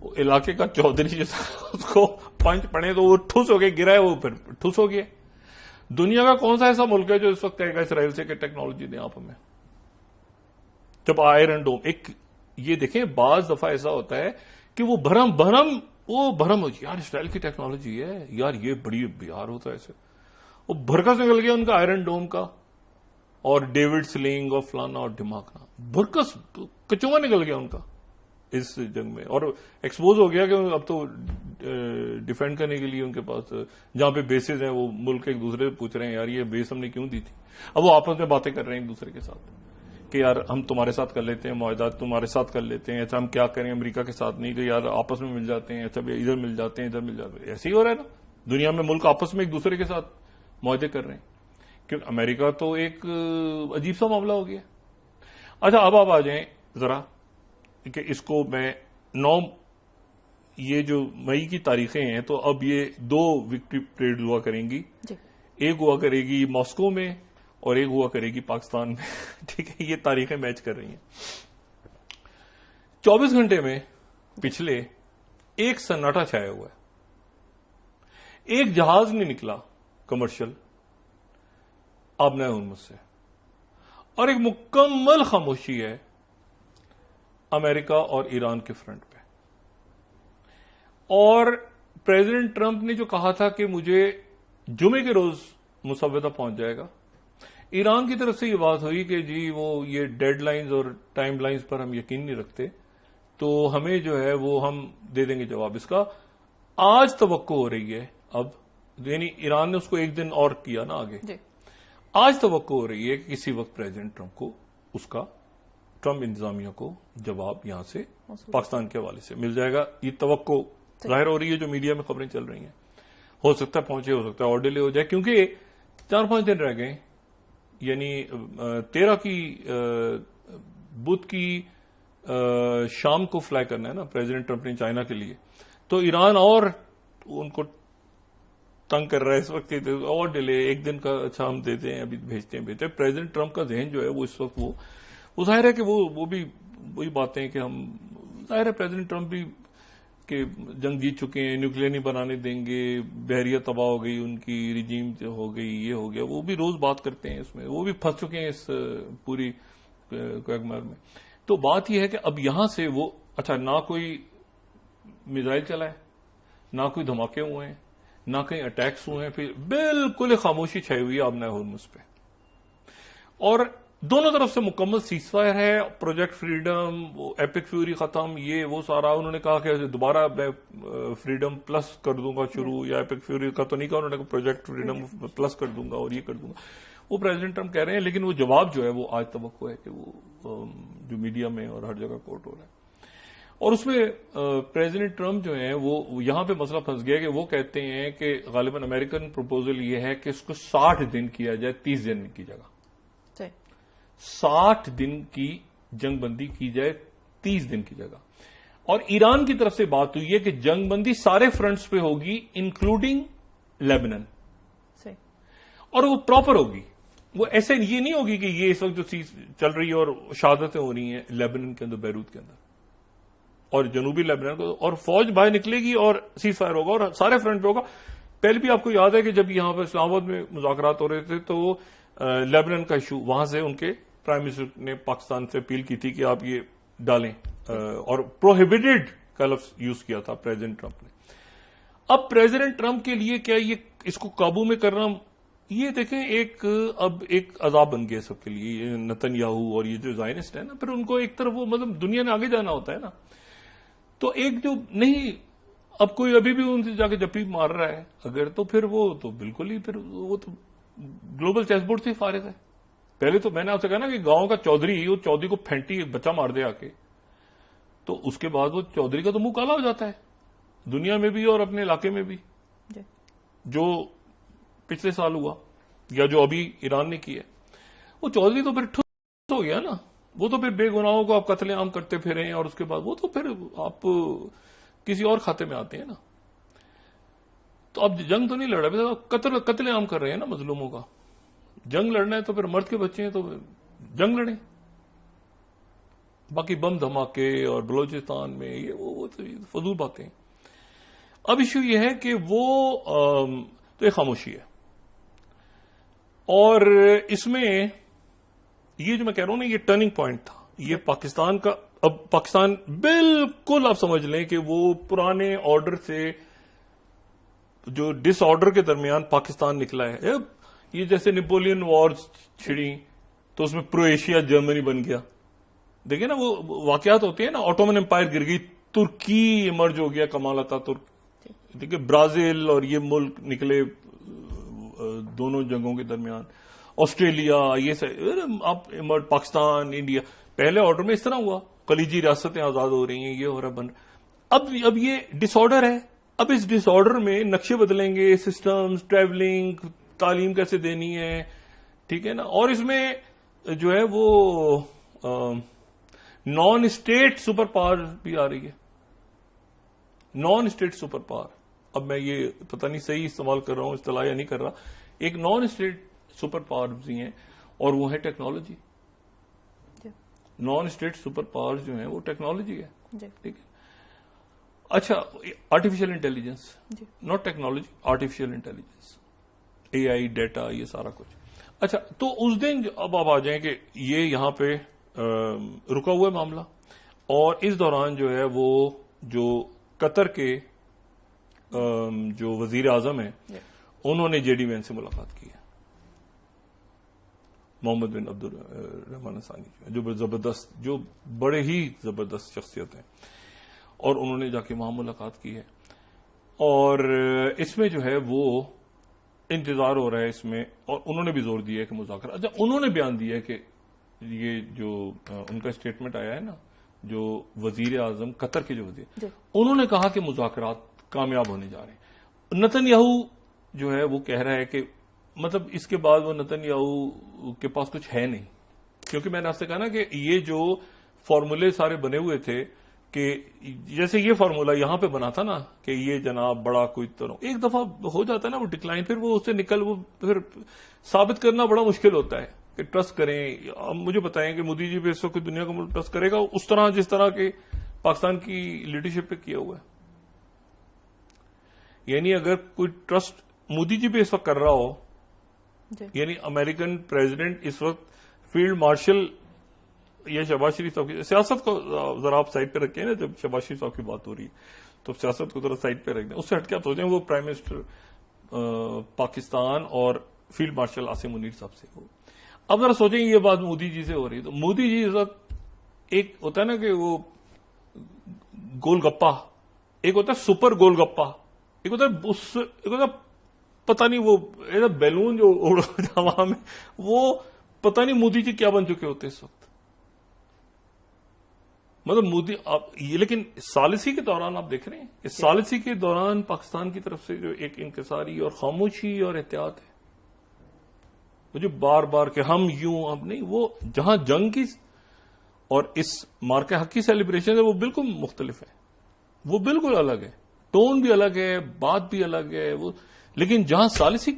S1: وہ علاقے کا چودھری جو تھا اس کو پنچ پڑے تو وہ ٹھوس ہو گیا, گرا ہے وہ پھر ٹھوس ہو گیا. دنیا کا کون سا ایسا ملک ہے جو اس وقت کہے گا اسرائیل سے کہ ٹیکنالوجی دیں آپ ہمیں؟ جب آئرن ڈوم, ایک یہ دیکھیں بعض دفعہ ایسا ہوتا ہے کہ وہ بھرم یار اسرائیل کی ٹیکنالوجی ہے یار, یہ بڑی بیار ہوتا ہے ایسے. وہ بھرکس نکل گیا ان کا آئرن ڈوم کا, اور ڈیوڈ سلنگ اور فلانا اور ڈھماکنا, بھرکس کچوا نکل گیا ان کا اس جنگ میں. اور ایکسپوز ہو گیا کہ اب تو ڈیفینڈ کرنے کے لیے ان کے پاس جہاں پہ بیسز ہیں, وہ ملک ایک دوسرے سے پوچھ رہے ہیں یار یہ بیس ہم نے کیوں دی تھی. اب وہ آپس میں باتیں کر رہے ہیں ایک دوسرے کے ساتھ کہ یار ہم تمہارے ساتھ کر لیتے ہیں, معاہدات تمہارے ساتھ کر لیتے ہیں, اچھا ہم کیا کریں امریکہ کے ساتھ نہیں کہ یار آپس میں مل جاتے ہیں, اچھا ادھر مل جاتے ہیں ادھر مل جاتے ہیں. ایسے ہی ہو رہا ہے نا دنیا میں, ملک آپس میں ایک دوسرے کے ساتھ معاہدے کر رہے ہیں. کیونکہ امریکہ تو ایک عجیب سا معاملہ ہو گیا. اچھا اب آپ آ جائیں ذرا کہ اس کو میں 9 یہ جو مئی کی تاریخیں ہیں, تو اب یہ 2 وکٹری پریڈ ہوا کریں گی. ایک ہوا کرے گی ماسکو میں اور ایک ہوا کرے گی پاکستان میں. ٹھیک ہے, یہ تاریخیں میچ کر رہی ہیں. 24 گھنٹے میں پچھلے ایک سناٹا چھایا ہوا ہے. ایک جہاز نہیں نکلا کمرشل آبنائے ہرمز سے, اور ایک مکمل خاموشی ہے امریکہ اور ایران کے فرنٹ پہ. اور پریزیڈنٹ ٹرمپ نے جو کہا تھا کہ مجھے جمعے کے روز مسودہ پہنچ جائے گا, ایران کی طرف سے یہ بات ہوئی کہ جی وہ یہ ڈیڈ لائنز اور ٹائم لائنز پر ہم یقین نہیں رکھتے, تو ہمیں جو ہے وہ ہم دے دیں گے جواب اس کا. آج توقع ہو رہی ہے, اب یعنی ایران نے اس کو 1 دن اور کیا نا آگے, آج توقع ہو رہی ہے کہ کسی وقت پریزیڈنٹ ٹرمپ کو اس کا ٹرمپ انتظامیہ کو جواب یہاں سے پاکستان کے حوالے سے مل جائے گا. یہ توقع ظاہر ہو رہی ہے جو میڈیا میں خبریں چل رہی ہیں. ہو سکتا ہے پہنچے, ہو سکتا ہے اور ڈیلے ہو جائے, کیونکہ 4-5 دن رہ گئے. یعنی 13 کی بدھ کی شام کو فلائی کرنا ہے نا پریزیڈنٹ ٹرمپ نے چائنا کے لیے, تو ایران اور ان کو تنگ کر رہا ہے اس وقت, اور ڈیلے 1 دن کا. اچھا ہم دیتے ہیں, ابھی بھیجتے ہیں. پریزیڈنٹ ٹرمپ کا ذہن جو ہے وہ اس وقت وہ ظاہر ہے کہ وہ بھی وہی باتیں کہ ہم, ظاہر ہے پریزیڈنٹ ٹرمپ بھی کہ جنگ جیت چکے ہیں, نیوکلیر نہیں بنانے دیں گے, بحریہ تباہ ہو گئی, ان کی رجیم ہو گئی, یہ ہو گیا, وہ بھی روز بات کرتے ہیں اس میں, وہ بھی پھنس چکے ہیں اس پوری کوگمار میں. تو بات یہ ہے کہ اب یہاں سے وہ اچھا نہ کوئی میزائل چلا ہے, نہ کوئی دھماکے ہوئے ہیں, نہ کہیں اٹیکس ہوئے ہیں, پھر بالکل خاموشی چھائی ہوئی ہے آبنائے ہرمز پہ. اور دونوں طرف سے مکمل سیز فائر ہے, پروجیکٹ فریڈم, ایپک فیوری ختم, یہ وہ سارا. انہوں نے کہا کہ دوبارہ میں فریڈم پلس کر دوں گا شروع, یا ایپک فیوری کا تو نہیں کہا, انہوں نے کہا پروجیکٹ فریڈم پلس کر دوں گا اور یہ کر دوں گا. وہ پریزیڈنٹ ٹرمپ کہہ رہے ہیں, لیکن وہ جواب جو ہے وہ آج توقع ہے کہ وہ جو میڈیا میں اور ہر جگہ کوٹ ہو رہا ہے. اور اس میں پریزیڈنٹ ٹرمپ جو ہیں وہ یہاں پہ مسئلہ پھنس گیا کہ وہ کہتے ہیں کہ غالباً امریکن پروپوزل یہ ہے کہ اس کو 60 دن کیا جائے 30 دن کی جگہ. 60 دن کی جنگ بندی کی جائے 30 دن کی جگہ. اور ایران کی طرف سے بات ہوئی ہے کہ جنگ بندی سارے فرنٹس پہ ہوگی انکلوڈنگ لیبنن, اور وہ پراپر ہوگی. وہ ایسے یہ نہیں ہوگی کہ یہ اس وقت جو چیز چل رہی ہے اور شہادتیں ہو رہی ہیں لیبنن کے اندر, بیروت کے اندر, اور جنوبی لیبنان کو، اور فوج باہر نکلے گی اور سیز فائر ہوگا اور سارے فرنٹ پہ ہوگا. پہلے بھی آپ کو یاد ہے کہ جب یہاں پر اسلام آباد میں مذاکرات ہو رہے تھے تو لیبنان کا ایشو، وہاں سے ان کے پرائم منسٹر نے پاکستان سے اپیل کی تھی کہ آپ یہ ڈالیں، اور پروہیبٹڈ کا لفظ یوز کیا تھا پریزیڈنٹ ٹرمپ نے. اب پریزیڈنٹ ٹرمپ کے لیے کیا یہ اس کو قابو میں کرنا، یہ دیکھیں اب ایک عذاب بن گیا سب کے لیے. نتن یاہو اور یہ جو زائنسٹ ہے نا، پھر ان کو ایک طرف وہ مطلب دنیا نے آگے جانا ہوتا ہے نا، تو ایک جو نہیں، اب کوئی ابھی بھی ان سے جا کے جپی مار رہا ہے اگر، تو پھر وہ تو بالکل ہی پھر وہ تو گلوبل چیس بورڈ سے فارغ ہے. پہلے تو میں نے آپ سے کہا نا کہ گاؤں کا چودھری، وہ چودھری کو پھینٹی ایک بچہ مار دے آ کے، تو اس کے بعد وہ چودھری کا تو منہ کالا ہو جاتا ہے دنیا میں بھی اور اپنے علاقے میں بھی، جو پچھلے سال ہوا یا جو ابھی ایران نے کی ہے. وہ چودھری تو پھر ٹھس ہو گیا نا، وہ تو پھر بے گناہوں کو آپ قتل عام کرتے پھریں، اور اس کے بعد وہ تو پھر آپ کسی اور کھاتے میں آتے ہیں نا. تو اب جنگ تو نہیں لڑ رہے، قتل عام کر رہے ہیں نا مظلوموں کا. جنگ لڑنا ہے تو پھر مرد کے بچے ہیں تو جنگ لڑیں. باقی بم دھماکے اور بلوچستان میں یہ وہ تو فضول باتیں ہیں. اب ایشو یہ ہے کہ وہ تو ایک خاموشی ہے، اور اس میں یہ جو میں کہہ رہا ہوں نا، یہ ٹرننگ پوائنٹ تھا یہ پاکستان کا. اب پاکستان بالکل آپ سمجھ لیں کہ وہ پرانے آرڈر سے جو ڈس آرڈر کے درمیان پاکستان نکلا ہے. یہ جیسے نیپولین وارز چھڑی تو اس میں پرویشیا جرمنی بن گیا. دیکھیں نا وہ واقعات ہوتے ہیں نا، آٹومن امپائر گر گئی، ترکی ایمرج ہو گیا، کمال اتا ترک. دیکھیں برازیل اور یہ ملک نکلے دونوں جنگوں کے درمیان، آسٹریلیا، یہ آپ پاکستان، انڈیا. پہلے آرڈر میں اس طرح ہوا، خلیجی ریاستیں آزاد ہو رہی ہیں، یہ ہو رہا بن رہا. اب یہ ڈس آرڈر ہے. اب اس ڈس آرڈر میں نقشے بدلیں گے، سسٹمز، ٹریولنگ، تعلیم کیسے دینی ہے، ٹھیک ہے نا. اور اس میں جو ہے وہ نان اسٹیٹ سپر پاور بھی آ رہی ہے. نان اسٹیٹ سپر پاور، اب میں یہ پتہ نہیں صحیح استعمال کر رہا ہوں اصطلاح یا نہیں کر رہا. ایک نان اسٹیٹ سپر پاور بھی ہیں اور وہ ہے technology. Non state super power جو ہیں وہ ٹیکنالوجی ہے. ٹھیک ہے. اچھا، artificial intelligence, not technology, artificial intelligence, a I, data, یہ سارا کچھ. اچھا، تو اس دن اب آپ آ جائیں کہ یہ یہاں پہ رکا ہوا ہے معاملہ، اور اس دوران جو ہے وہ جو قطر کے جو وزیر اعظم ہیں انہوں نے جے ڈی وین سے ملاقات کی ہے، محمد بن عبد الرحمان ثانی، جو زبردست، جو بڑے ہی زبردست شخصیت ہیں، اور انہوں نے جا کے وہاں ملاقات کی ہے. اور اس میں جو ہے وہ انتظار ہو رہا ہے اس میں، اور انہوں نے بھی زور دیا ہے کہ مذاکرات. اچھا، انہوں نے بیان دیا ہے کہ یہ جو ان کا اسٹیٹمنٹ آیا ہے نا، جو وزیر اعظم قطر کے جو وزیر، انہوں نے کہا کہ مذاکرات کامیاب ہونے جا رہے ہیں. نتن یاہو جو ہے وہ کہہ رہا ہے کہ مطلب اس کے بعد وہ نتن یاہو کے پاس کچھ ہے نہیں، کیونکہ میں نے آپ سے کہا نا کہ یہ جو فارمولے سارے بنے ہوئے تھے، کہ جیسے یہ فارمولا یہاں پہ بنا تھا نا کہ یہ جناب بڑا کوئی طرح ایک دفعہ ہو جاتا ہے نا وہ ڈکلائن، پھر وہ اس سے وہ پھر ثابت کرنا بڑا مشکل ہوتا ہے کہ ٹرسٹ کریں. اب مجھے بتائیں کہ مودی جی پہ اس وقت دنیا کا ملک ٹرسٹ کرے گا اس طرح جس طرح کہ پاکستان کی لیڈرشپ پہ کیا ہوا ہے؟ یعنی اگر کوئی ٹرسٹ مودی جی پہ اس وقت کر رہا ہو، یعنی امریکن پریزیڈنٹ اس وقت فیلڈ مارشل یا شہباز شریف صاحب کی سیاست کو ذرا آپ سائڈ پہ رکھیں نا، جب شہباز شریف صاحب کی بات ہو رہی ہے تو سیاست کو ذرا سائڈ پہ رکھ دیں، اس سے ہٹ کے آپ سوچیں وہ پرائم منسٹر پاکستان اور فیلڈ مارشل عاصم منیر صاحب سے ہو. اب ذرا سوچیں یہ بات مودی جی سے ہو رہی ہے، تو مودی جی اس وقت ایک ہوتا ہے نا کہ وہ گول گپا، ایک ہوتا ہے سپر گول گپا، ایک ہوتا ہے پتہ نہیں وہ بیلون جو ہوا میں، وہ پتہ نہیں مودی جی کیا بن چکے ہوتے اس وقت. مطلب مودی یہ، لیکن ثالثی کے دوران آپ دیکھ رہے ہیں کہ ثالثی کے دوران پاکستان کی طرف سے جو ایک انکساری اور خاموشی اور احتیاط ہے، مجھے بار بار کہ ہم یوں اب نہیں، وہ جہاں جنگ کی اور اس مارکہ حق کی سیلیبریشن ہے وہ بالکل مختلف ہے، وہ بالکل الگ ہے، ٹون بھی الگ ہے، بات بھی الگ ہے وہ. لیکن جہاں ثالثی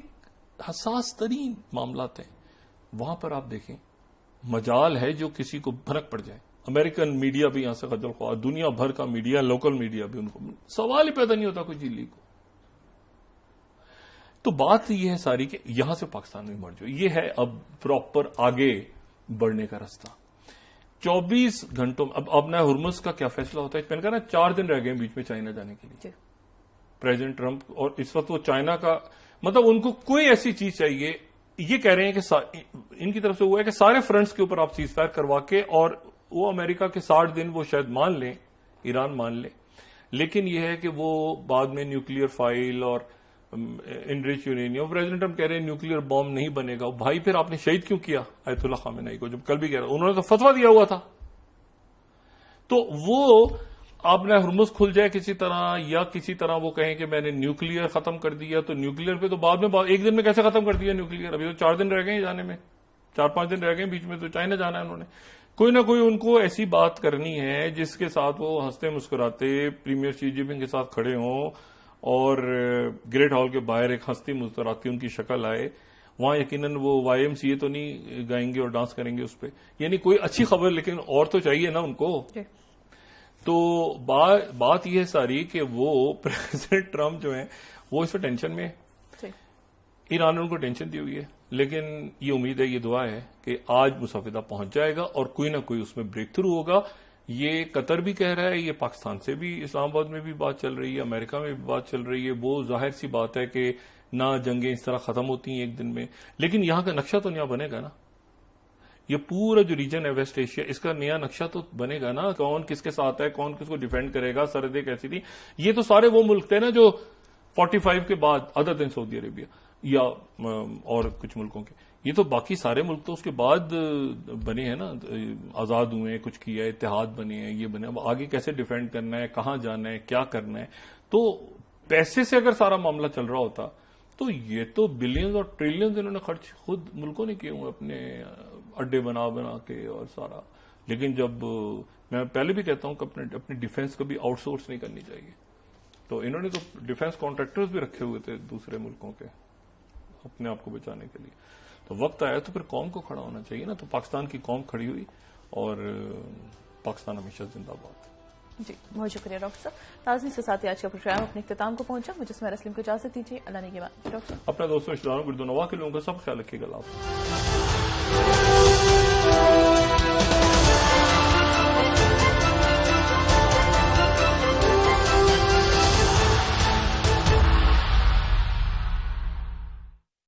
S1: حساس ترین معاملات ہیں وہاں پر آپ دیکھیں مجال ہے جو کسی کو بھنک پڑ جائے. امریکن میڈیا بھی یہاں سے خجل خواہ, دنیا بھر کا میڈیا, لوکل میڈیا بھی, ان کو سوال ہی پیدا نہیں ہوتا کوئی جھیلی کو. تو بات یہ ہے ساری کہ یہاں سے پاکستان میں مر جاؤ, یہ ہے اب پراپر آگے بڑھنے کا راستہ. 24 گھنٹوں اب نہ ہرمز کا کیا فیصلہ ہوتا ہے, میں نے کہا نا 4 دن رہ گئے بیچ میں چائنا جانے کے لیے. پریزیڈنٹ ٹرمپ, اور اس وقت وہ چائنا کا مطلب ان کو کوئی ایسی چیز چاہیے, یہ کہہ رہے ہیں کہ ان کی طرف سے وہ ہے کہ سارے فرنٹس کے اوپر آپ سیز فائر کروا کے, اور وہ امریکہ کے 60 دن وہ شاید مان لیں, ایران مان لے, لیکن یہ ہے کہ وہ بعد میں نیوکلیئر فائل اور انریچ یورینیم, پریزیڈنٹ ٹرمپ کہہ رہے ہیں نیوکلیئر بام نہیں بنے گا. بھائی پھر آپ نے شہید کیوں کیا آیت اللہ خامنئی کو, جب کل بھی کہہ رہا, انہوں نے تو فتویٰ دیا ہوا تھا. تو وہ آپ نے ہرمز کھل جائے کسی طرح, یا کسی طرح وہ کہیں کہ میں نے نیوکلیئر ختم کر دیا, تو نیوکلیئر پہ تو بعد میں ایک دن میں کیسے ختم کر دیا نیوکلیئر, ابھی تو 4 دن رہ گئے جانے میں, 4-5 دن رہ گئے بیچ میں, تو چائنا جانا ہے انہوں نے. کوئی نہ کوئی ان کو ایسی بات کرنی ہے جس کے ساتھ وہ ہنستے مسکراتے پریمیئر شی جن پنگ کے ساتھ کھڑے ہوں, اور گریٹ ہال کے باہر ایک ہنستی مسکراتی ان کی شکل آئے. وہاں یقیناً وہ YMCA تو نہیں گائیں گے اور ڈانس کریں گے اس پہ, یعنی کوئی اچھی خبر, لیکن اور تو چاہیے نا ان کو. تو بات یہ ہے ساری کہ وہ پریزیڈنٹ ٹرمپ جو ہیں وہ اس پہ ٹینشن میں, ایران نے ان کو ٹینشن دی ہوئی ہے, لیکن یہ امید ہے, یہ دعا ہے کہ آج مسافدہ پہنچ جائے گا اور کوئی نہ کوئی اس میں بریک تھرو ہوگا. یہ قطر بھی کہہ رہا ہے, یہ پاکستان سے بھی, اسلام آباد میں بھی بات چل رہی ہے, امریکہ میں بھی بات چل رہی ہے. وہ ظاہر سی بات ہے کہ نہ جنگیں اس طرح ختم ہوتی ہیں ایک دن میں, لیکن یہاں کا نقشہ تو نیا بنے گا نا. یہ پورا جو ریجن ہے ویسٹ ایشیا, اس کا نیا نقشہ تو بنے گا نا, کون کس کے ساتھ ہے, کون کس کو ڈیفینڈ کرے گا, سرحدیں کیسی تھی. یہ تو سارے وہ ملک تھے نا جو 45 کے بعد, ادر دین سعودی عربیہ یا اور کچھ ملکوں کے, یہ تو باقی سارے ملک تو اس کے بعد بنے ہیں نا, آزاد ہوئے ہیں, کچھ کیا ہے, اتحاد بنے ہیں, یہ بنے. اب آگے کیسے ڈیفینڈ کرنا ہے, کہاں جانا ہے, کیا کرنا ہے. تو پیسے سے اگر سارا معاملہ چل رہا ہوتا تو یہ تو بلینز اور ٹریلینز انہوں نے خرچ خود ملکوں نے کیے ہوئے اپنے اڈے بنا کے اور سارا. لیکن جب میں پہلے بھی کہتا ہوں کہ اپنی ڈیفینس کبھی آؤٹ سورس نہیں کرنی چاہیے, تو انہوں نے تو ڈیفینس کانٹریکٹرز بھی رکھے ہوئے تھے دوسرے ملکوں کے اپنے آپ کو بچانے کے لیے. تو وقت آیا تو پھر قوم کو کھڑا ہونا چاہیے نا. تو پاکستان کی قوم کھڑی ہوئی, اور پاکستان ہمیشہ زندہ باد.
S2: جی بہت شکریہ ڈاکٹر صاحب. ناظرین کے ساتھ آج کا پروگرام اپنے اختتام کو پہنچا. مجھے سمیرہ سلیم کو اجازت دیجیے. اللہ نے کے بعد ڈاکٹر صاحب
S1: اپنے دوستوں رشتہ داروں گردونواں کے لوگوں کا سب خیال رکھیے گا.